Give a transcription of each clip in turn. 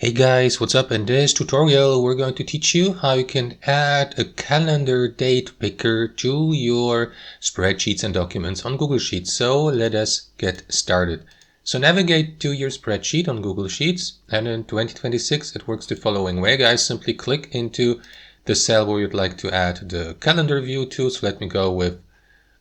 Hey guys, what's up? In this tutorial we're going to teach you how you can add a calendar date picker to your spreadsheets and documents on Google Sheets. So let us get started. So navigate to your spreadsheet on Google Sheets, and in 2026 it works the following way, guys. Simply click into the cell where you'd like to add the calendar view to. So let me go with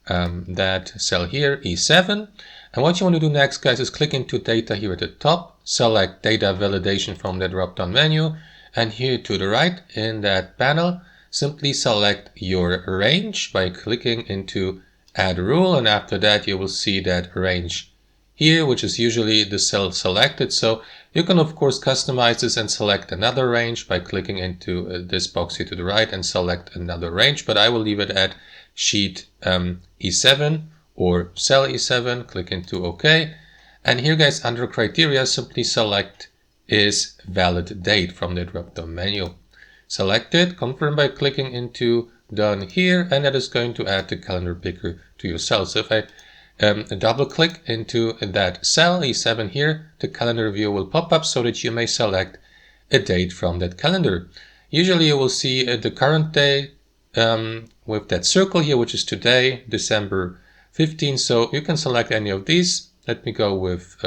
that cell here, E7. And what you want to do next, guys, is click into data here at the top, select data validation from the drop-down menu, and here to the right in that panel, simply select your range by clicking into add rule, and after that you will see that range here, which is usually the cell selected. So you can of course customize this and select another range by clicking into this box here to the right and select another range, but I will leave it at sheet E7 or cell E7. Click into OK, and here, guys, under criteria, simply select is valid date from the drop-down menu. Select it, confirm by clicking into done here, and that is going to add the calendar picker to your cell. So if I double click into that cell E7 here, the calendar view will pop up so that you may select a date from that calendar. Usually you will see the current day with that circle here, which is today, December 15. So you can select any of these. Let me go with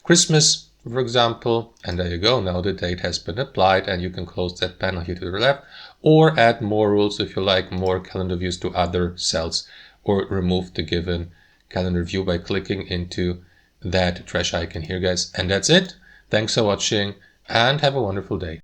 Christmas, for example, and there you go. Now the date has been applied, and you can close that panel here to the left, or add more rules if you like more calendar views to other cells, or remove the given calendar view by clicking into that trash icon here, guys. And that's it. Thanks for watching and have a wonderful day.